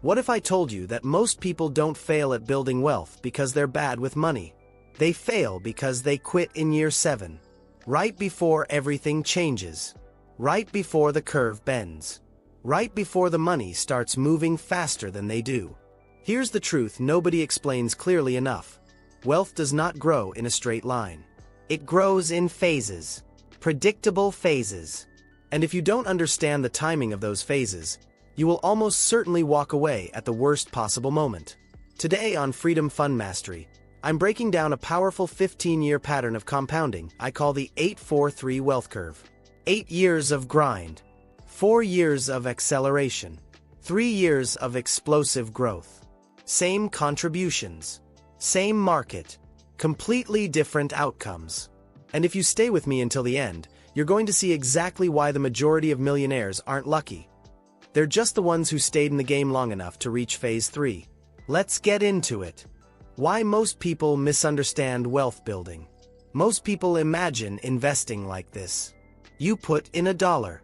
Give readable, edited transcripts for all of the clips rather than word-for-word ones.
What if I told you that most people don't fail at building wealth because they're bad with money? They fail because they quit in year 7. Right before everything changes. Right before the curve bends. Right before the money starts moving faster than they do. Here's the truth nobody explains clearly enough. Wealth does not grow in a straight line. It grows in phases. Predictable phases. And if you don't understand the timing of those phases, you will almost certainly walk away at the worst possible moment. Today on Freedom Fund Mastery, I'm breaking down a powerful 15-year pattern of compounding I call the 8-4-3 wealth curve. 8 years of grind, 4 years of acceleration, 3 years of explosive growth. Same contributions, same market, completely different outcomes. And if you stay with me until the end, you're going to see exactly why the majority of millionaires aren't lucky. They're just the ones who stayed in the game long enough to reach phase 3. Let's get into it. Why most people misunderstand wealth building. Most people imagine investing like this. You put in $1.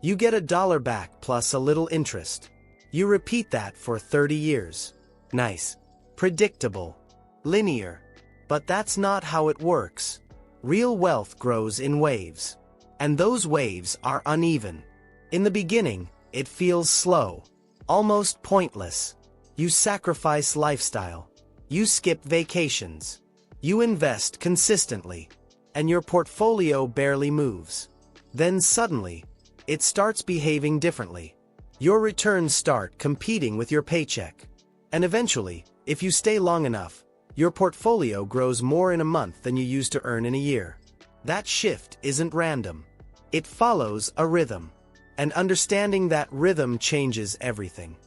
You get $1 back plus a little interest. You repeat that for 30 years. Nice. Predictable. Linear. But that's not how it works. Real wealth grows in waves. And those waves are uneven. In the beginning, it feels slow. Almost pointless. You sacrifice lifestyle. You skip vacations. You invest consistently. And your portfolio barely moves. Then suddenly, it starts behaving differently. Your returns start competing with your paycheck. And eventually, if you stay long enough, your portfolio grows more in a month than you used to earn in a year. That shift isn't random. It follows a rhythm. And understanding that rhythm changes everything.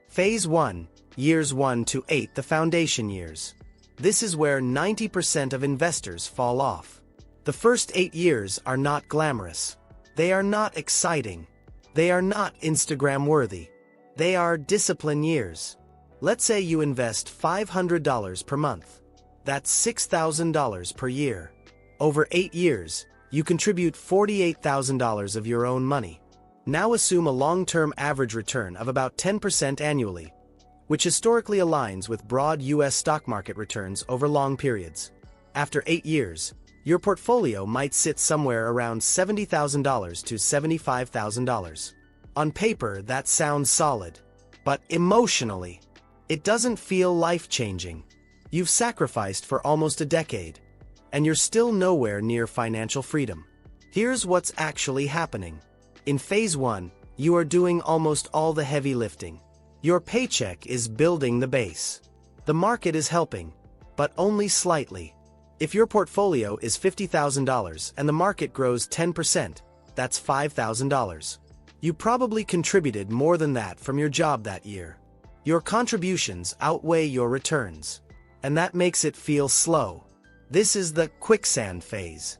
Phase 1, years 1 to 8, the foundation years. This is where 90% of investors fall off. The first 8 years are not glamorous. They are not exciting. They are not Instagram-worthy. They are discipline years. Let's say you invest $500 per month. That's $6,000 per year. Over 8 years, you contribute $48,000 of your own money. Now assume a long-term average return of about 10% annually, which historically aligns with broad U.S. stock market returns over long periods. After 8 years, your portfolio might sit somewhere around $70,000 to $75,000. On paper, that sounds solid. But emotionally, it doesn't feel life-changing. You've sacrificed for almost a decade, and you're still nowhere near financial freedom. Here's what's actually happening. In phase 1, you are doing almost all the heavy lifting. Your paycheck is building the base. The market is helping, but only slightly. If your portfolio is $50,000 and the market grows 10%, that's $5,000. You probably contributed more than that from your job that year. Your contributions outweigh your returns, and that makes it feel slow. This is the quicksand phase.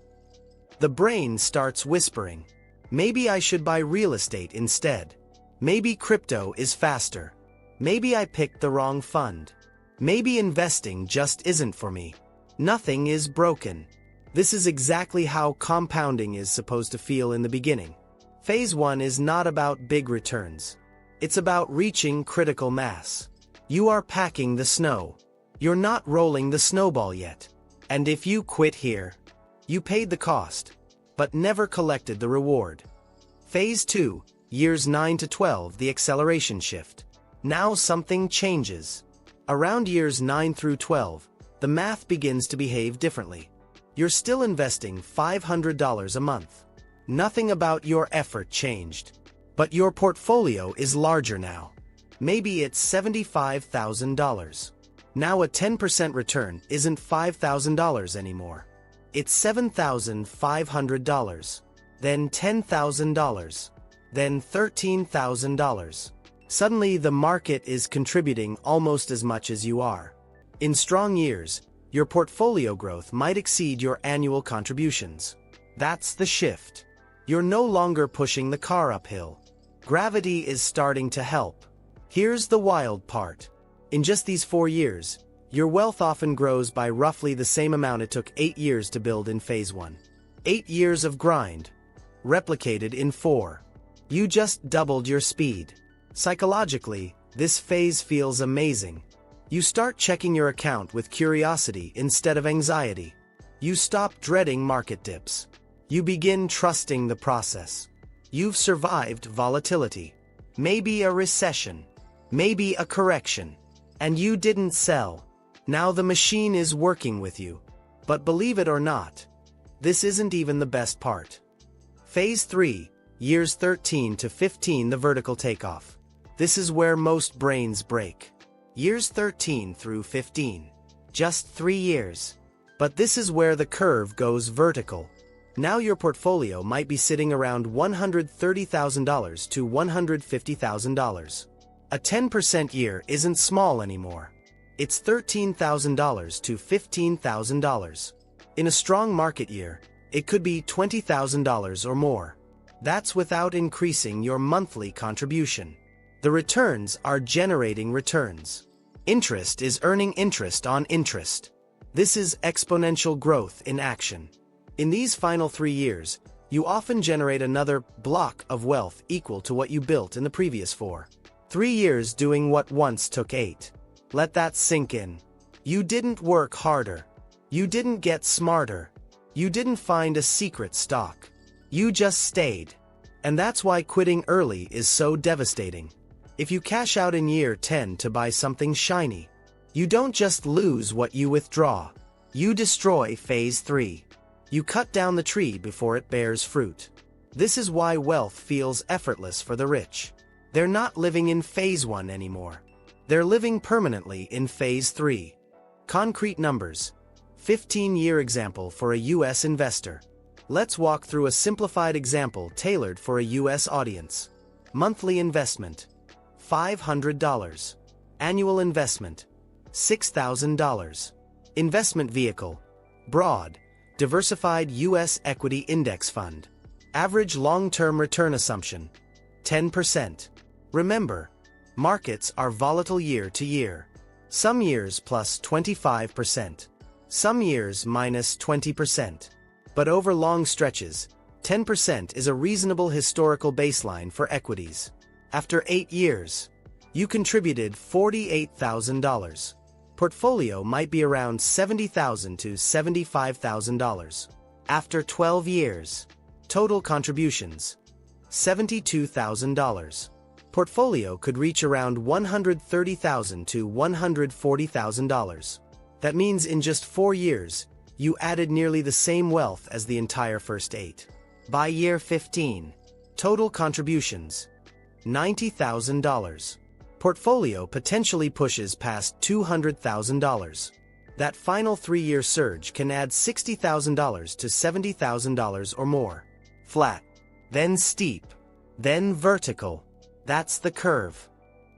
The brain starts whispering, maybe I should buy real estate instead. Maybe crypto is faster. Maybe I picked the wrong fund. Maybe investing just isn't for me. Nothing is broken. This is exactly how compounding is supposed to feel in the beginning. Phase 1 is not about big returns. It's about reaching critical mass. You are packing the snow. You're not rolling the snowball yet. And if you quit here, you paid the cost, but never collected the reward. Phase 2, years 9 to 12, the acceleration shift. Now something changes. Around years 9 through 12, the math begins to behave differently. You're still investing $500 a month. Nothing about your effort changed. But your portfolio is larger now. Maybe it's $75,000. Now a 10% return isn't $5,000 anymore. It's $7,500. Then $10,000. Then $13,000. Suddenly the market is contributing almost as much as you are. In strong years, your portfolio growth might exceed your annual contributions. That's the shift. You're no longer pushing the car uphill. Gravity is starting to help. Here's the wild part. In just these 4 years, your wealth often grows by roughly the same amount it took 8 years to build in phase 1. 8 years of grind, replicated in 4. You just doubled your speed. Psychologically, This phase feels amazing. You start checking your account with curiosity instead of anxiety. You stop dreading market dips. You begin trusting the process. You've survived volatility. Maybe a recession. Maybe a correction. And you didn't sell. Now the machine is working with you. But believe it or not, this isn't even the best part. Phase 3, years 13 to 15, the vertical takeoff. This is where most brains break. Years 13 through 15. Just 3 years. But this is where the curve goes vertical. Now your portfolio might be sitting around $130,000 to $150,000. A 10% year isn't small anymore. It's $13,000 to $15,000. In a strong market year, it could be $20,000 or more. That's without increasing your monthly contribution. The returns are generating returns. Interest is earning interest on interest. This is exponential growth in action. In these final 3 years, you often generate another block of wealth equal to what you built in the previous 4. 3 years doing what once took 8. Let that sink in. You didn't work harder. You didn't get smarter. You didn't find a secret stock. You just stayed. And that's why quitting early is so devastating. If you cash out in year 10 to buy something shiny, you don't just lose what you withdraw. You destroy phase 3. You cut down the tree before it bears fruit. This is why wealth feels effortless for the rich. They're not living in phase 1 anymore. They're living permanently in phase 3. Concrete numbers. 15-year example for a U.S. investor. Let's walk through a simplified example tailored for a U.S. audience. Monthly investment, $500. Annual investment, $6,000. Investment vehicle, broad, diversified U.S. equity index fund. Average long-term return assumption, 10%. Remember, markets are volatile year to year. Some years plus 25%. Some years minus 20%. But over long stretches, 10% is a reasonable historical baseline for equities. After 8 years, you contributed $48,000. Portfolio might be around $70,000 to $75,000. After 12 years, total contributions, $72,000. Portfolio could reach around $130,000 to $140,000. That means in just 4 years, you added nearly the same wealth as the entire first 8. By year 15, total contributions, $90,000. Portfolio potentially pushes past $200,000. That final 3-year surge can add $60,000 to $70,000 or more. Flat, then steep, then vertical. That's the curve.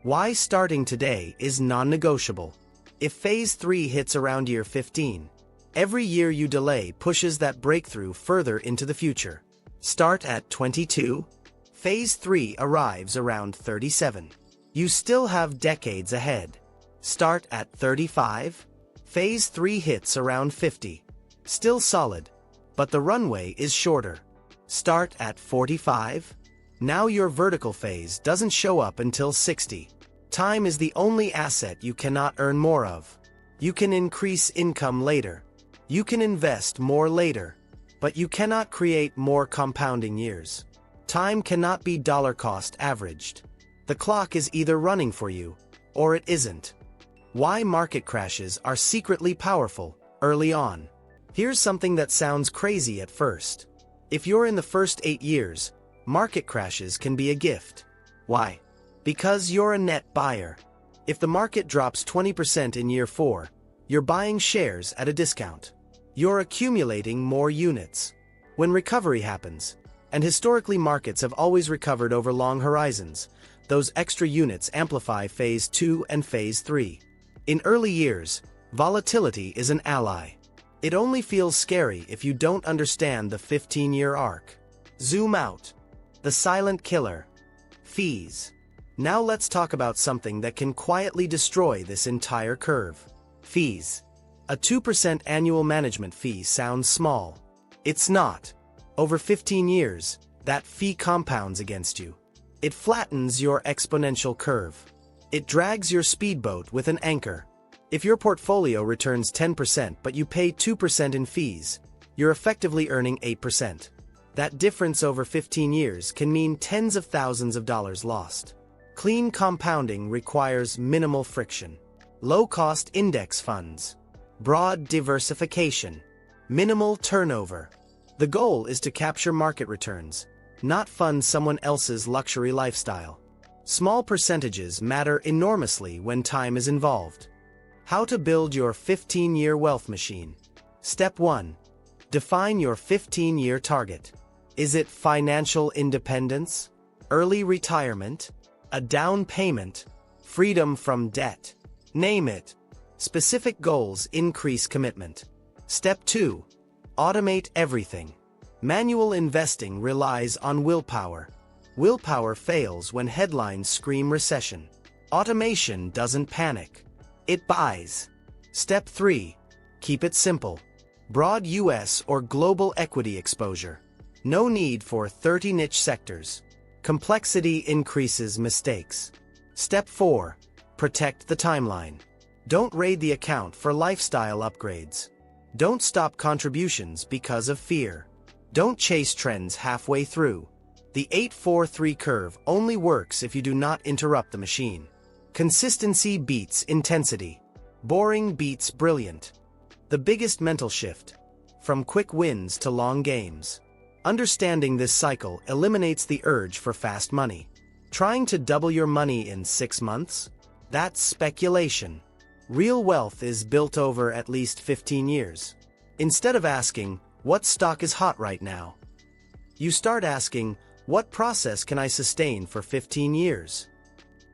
Why starting today is non-negotiable. If phase 3 hits around year 15, every year you delay pushes that breakthrough further into the future. Start at 22. Phase 3 arrives around 37. You still have decades ahead. Start at 35. Phase 3 hits around 50. Still solid, but the runway is shorter. Start at 45. Now your vertical phase doesn't show up until 60. Time is the only asset you cannot earn more of. You can increase income later. You can invest more later. But you cannot create more compounding years. Time cannot be dollar cost averaged. The clock is either running for you, or it isn't. Why market crashes are secretly powerful early on. Here's something that sounds crazy at first. If you're in the first 8 years, market crashes can be a gift. Why? Because you're a net buyer. If the market drops 20% in year 4, you're buying shares at a discount. You're accumulating more units. When recovery happens, and historically markets have always recovered over long horizons, those extra units amplify phase 2 and phase 3. In early years, volatility is an ally. It only feels scary if you don't understand the 15-year arc. Zoom out. The silent killer. Fees. Now let's talk about something that can quietly destroy this entire curve. Fees. A 2% annual management fee sounds small. It's not. Over 15 years, that fee compounds against you. It flattens your exponential curve. It drags your speedboat with an anchor. If your portfolio returns 10% but you pay 2% in fees, you're effectively earning 8%. That difference over 15 years can mean tens of thousands of dollars lost. Clean compounding requires minimal friction. Low-cost index funds. Broad diversification. Minimal turnover. The goal is to capture market returns, not fund someone else's luxury lifestyle. Small percentages matter enormously when time is involved. How to build your 15-year wealth machine. Step 1. Define your 15-year target. Is it financial independence? Early retirement? A down payment? Freedom from debt? Name it. Specific goals increase commitment. Step 2. Automate everything. Manual investing relies on willpower. Willpower fails when headlines scream recession. Automation doesn't panic. It buys. Step 3. Keep it simple. Broad US or global equity exposure. No need for 30 niche sectors. Complexity increases mistakes. Step 4. Protect the timeline. Don't raid the account for lifestyle upgrades. Don't stop contributions because of fear. Don't chase trends halfway through. The 8-4-3 curve only works if you do not interrupt the machine. Consistency beats intensity. Boring beats brilliant. The biggest mental shift. From quick wins to long games. Understanding this cycle eliminates the urge for fast money. Trying to double your money in 6 months? That's speculation. Real wealth is built over at least 15 years. Instead of asking, what stock is hot right now? You start asking, what process can I sustain for 15 years?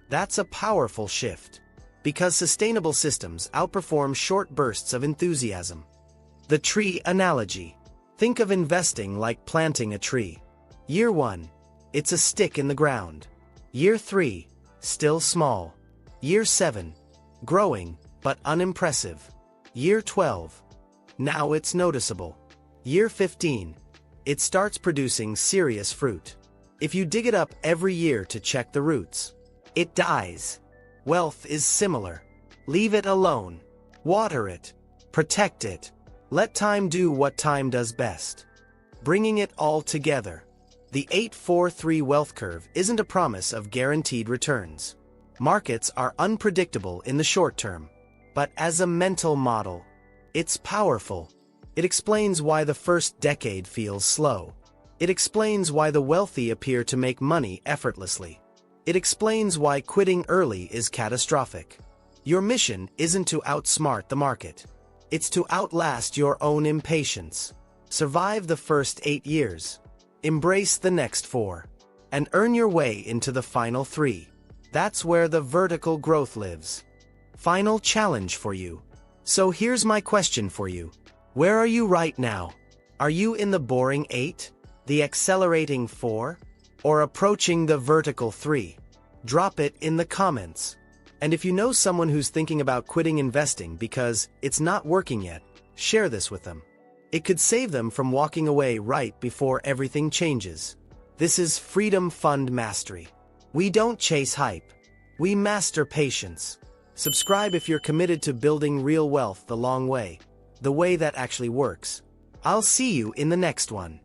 That's a powerful shift. Because sustainable systems outperform short bursts of enthusiasm. The tree analogy. Think of investing like planting a tree. Year 1. It's a stick in the ground. Year 3. Still small. Year 7. Growing, but unimpressive. Year 12. Now it's noticeable. Year 15. It starts producing serious fruit. If you dig it up every year to check the roots, it dies. Wealth is similar. Leave it alone. Water it. Protect it. Let time do what time does best. Bringing it all together. The 8-4-3 wealth curve isn't a promise of guaranteed returns. Markets are unpredictable in the short term. But as a mental model, it's powerful. It explains why the first decade feels slow. It explains why the wealthy appear to make money effortlessly. It explains why quitting early is catastrophic. Your mission isn't to outsmart the market. It's to outlast your own impatience. Survive the first 8 years. Embrace the next 4. And earn your way into the final 3. That's where the vertical growth lives. Final challenge for you. So here's my question for you. Where are you right now? Are you in the boring 8? The accelerating 4? Or approaching the vertical 3? Drop it in the comments. And if you know someone who's thinking about quitting investing because it's not working yet, share this with them. It could save them from walking away right before everything changes. This is Freedom Fund Mastery. We don't chase hype. We master patience. Subscribe if you're committed to building real wealth the long way. The way that actually works. I'll see you in the next one.